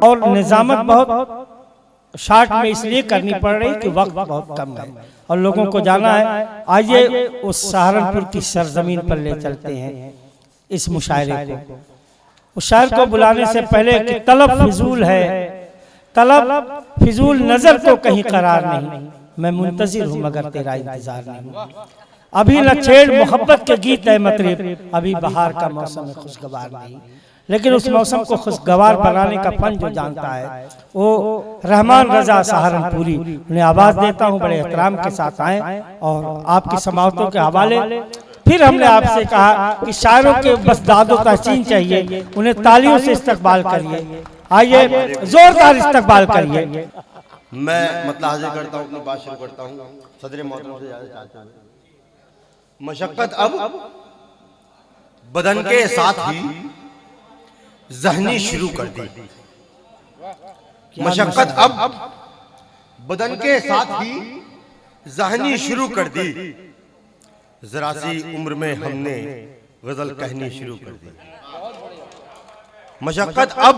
और निजामत बहुत शार्ट में इसलिए करनी पड़ रही कि वक्त बहुत कम है और लोगों को जाना है। आइए उस सहारनपुर की सरजमीन पर ले चलते हैं इस मुशायरे को। उस शायर को बुलाने से पहले कि तलब फिजूल है, तलब फिजूल नजर को कहीं करार नहीं, मैं मुंतजिर हूँ मगर तेरा इंतजार नहीं। अभी न छेड़ मोहब्बत के गीत है मतरीब, अभी बहार का मौसम है खुशगवार नहीं। लेकिन उस मौसम को खुशगवार बनाने का फन जो जानता है वो रहमान रजा सहारनपुरी, उन्हें आवाज देता हूँ। बड़े एहतराम के साथ आए और आपकी समाअतों के हवाले फिर हमने आपसे कहा कि शायरों के बस दादो तहसीन चाहिए, उन्हें तालियों से इस्तकबाल करिए। आइए जोरदार इस्तकबाल करिए। मैं मतलब हाजिर करता हूँ, अपनी बात शुरू करता हूँ सदर मोहतरम से ज्यादा चाहता हूँ। मशक्कत अब बदन के साथ ही ज़हनी शुरू कर दी, मशक्कत अब बदन के साथ ही ज़हनी शुरू कर दी, जरा सी उम्र में हमने गजल कहनी शुरू कर दी। मशक्कत अब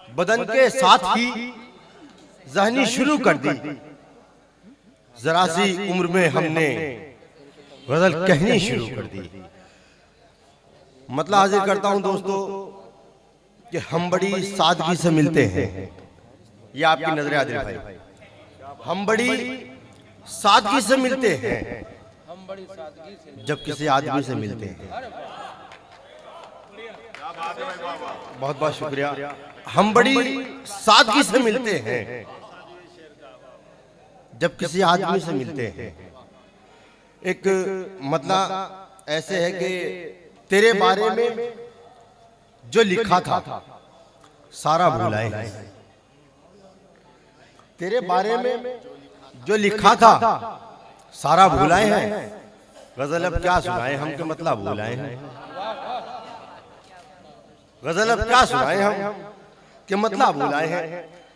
बदन के साथ ही ज़हनी शुरू कर दी, जरा सी उम्र में हमने गजल कहनी शुरू कर दी। मतलब हाजिर करता हूं दोस्तों कि हम बड़ी सादगी से मिलते हैं, ये आपकी नजर आदिल भाई, हम बड़ी सादगी से मिलते हैं जब किसी आदमी से मिलते हैं। बहुत बहुत शुक्रिया। हम बड़ी सादगी से मिलते हैं जब किसी आदमी से मिलते हैं। एक मतलब ऐसे है कि तेरे बारे में जो लिखा था सारा भुलाए हैं, तेरे बारे में जो लिखा था सारा भुलाए हैं, गजल अब क्या सुनाए हम के मतलब भुलाए हैं, गजल अब क्या सुनाए हम के मतलब भुलाए हैं।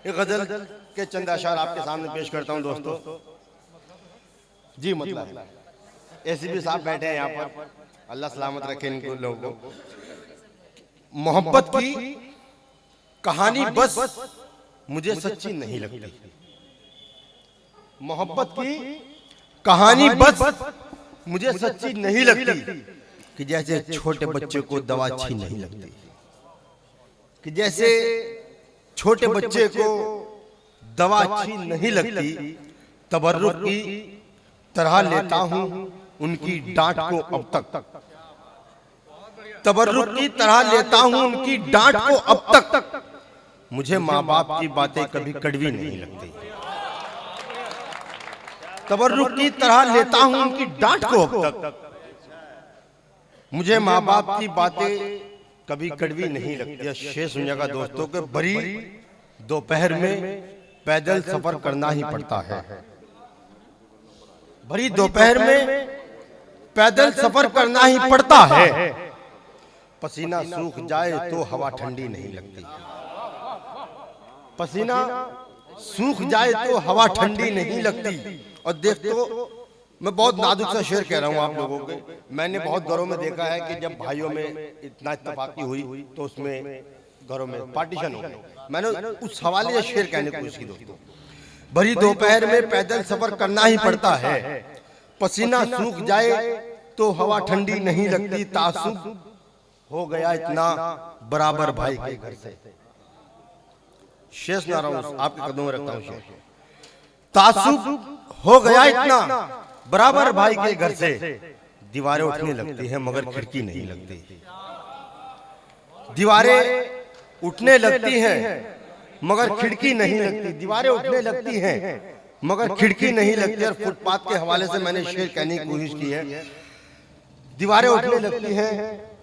ये गजल के चंद अशार आपके सामने पेश करता हूं दोस्तों। जी मतलब एसीपी साहब बैठे हैं यहाँ पर, अल्लाह सलामत रखे इनको लोगों को। मोहब्बत की कहानी बस मुझे सच्ची नहीं लगती, मोहब्बत की कहानी बस मुझे सच्ची नहीं लगती, कि जैसे छोटे बच्चे को दवा अच्छी नहीं लगती, कि जैसे छोटे बच्चे को दवा अच्छी नहीं लगती, तबर्रुक की तरह लेता हूं उनकी डांट को अब तक, तबर्रुक की तरह लेता हूं उनकी डांट को अब तक, मुझे माँ बाप की बातें कभी कड़वी नहीं लगती, तबर्रुक की तरह लेता हूं उनकी डांट को अब तक, मुझे माँ बाप की बातें कभी कड़वी नहीं लगती। शेर सुनिएगा दोस्तों के भरी दोपहर में पैदल सफर करना ही पड़ता है, भरी दोपहर में पैदल सफर करना ही पड़ता है, पसीना सूख जाए तो हवा ठंडी नहीं लगती, पसीना सूख जाए तो हवा ठंडी नहीं लगती। और देख तो मैं बहुत नाजुक सा शेर कह रहा हूं आप लोगों को, मैंने बहुत घरों में देखा है कि जब भाइयों में इतना इत्तेफाकी हुई तो उसमें घरों में पार्टीशन हो गई। मैंने उस हवाले से शेर कहने की कोशिश की दोस्तों। भरी दोपहर में पैदल सफर करना ही पड़ता है, पसीना सूख जाए तो हवा ठंडी नहीं लगती, तासुब हो गया इतना बराबर भाई के घर से। शेर सुना रहा हूं, आपके कदमों में रखता हूं शेर। तासुब हो गया इतना बराबर भाई के घर से, दीवारें उठने लगती हैं मगर खिड़की नहीं लगती, दीवारें उठने लगती हैं मगर खिड़की नहीं लगती, दीवारें उठने लगती हैं मगर खिड़की नहीं लगती। और फुटपाथ के हवाले से मैंने शेर कहने की कोशिश की है, दीवारें उठने लगती हैं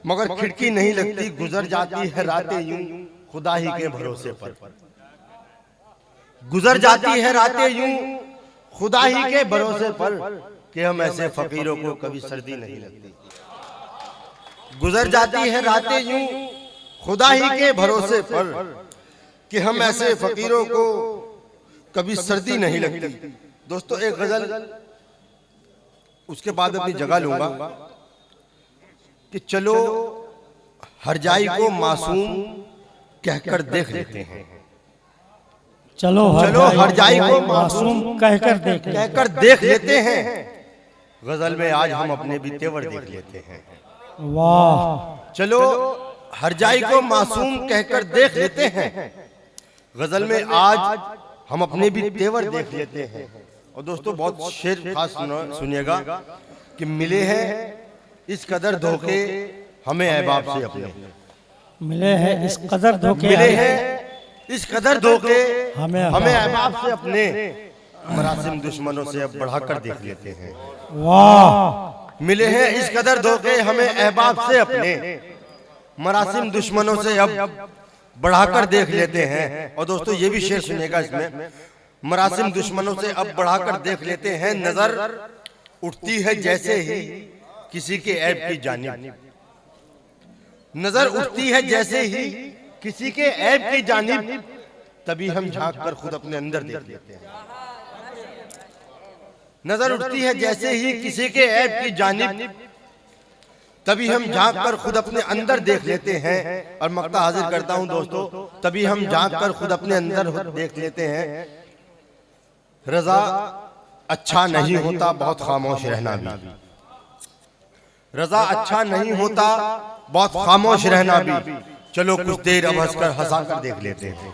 मगर खिड़की नहीं लगती, गुजर जाती है रातें यूं खुदा ही के भरोसे पर, गुजर जाती है रातें यूं खुदा ही के भरोसे पर, कि हम ऐसे फकीरों को कभी सर्दी नहीं लगती, गुजर जाती है रातें यूं खुदा ही के भरोसे पर, कि हम ऐसे फकीरों को कभी सर्दी नहीं लगती। दोस्तों एक गजल उसके बाद अपनी जगह लूंगा कि चलो हरजाई को मासूम कहकर देख लेते हैं। चलो हर जाई को मासूम कहकर देख लेते हैं। गजल में आज हम अपने भी तेवर देख लेते हैं। वाह। चलो हर जाई को मासूम कहकर देख लेते हैं। गजल में आज हम अपने भी तेवर देख लेते हैं। और दोस्तों बहुत शेर खास सुनिएगा कि मिले हैं इस कदर धोखे हमें अहबाब से अपने, मिले हैं इस कदर धोखे, मिले हैं इस कदर धोखे हमें अहबाब से अपने, मरासिम दुश्मनों से अब बढ़ाकर देख लेते हैं। वाह। मिले हैं इस कदर धोखे हमें अहबाब से अपने, मरासिम दुश्मनों से अब बढ़ाकर देख लेते हैं। और दोस्तों ये भी शेर सुनिएगा इसमें, मरासिम दुश्मनों से अब बढ़ाकर देख लेते हैं। नजर उठती है जैसे ही किसी के ऐब की जानिब, नजर उठती है जैसे ही किसी के ऐब की जानिब, तभी हम झांक कर खुद अपने अंदर देख लेते हैं। नजर उठती है जैसे ही किसी के ऐब की जानिब, तभी हम झांक कर खुद अपने अंदर देख लेते हैं। और मक्ता हाजिर करता हूं दोस्तों, तभी हम झांक कर खुद अपने अंदर देख लेते हैं। रजा अच्छा नहीं होता बहुत खामोश रहना भी, रजा अच्छा नहीं होता बहुत खामोश रहना भी। चलो कुछ देर अब हंसकर हंसा कर देख लेते हैं।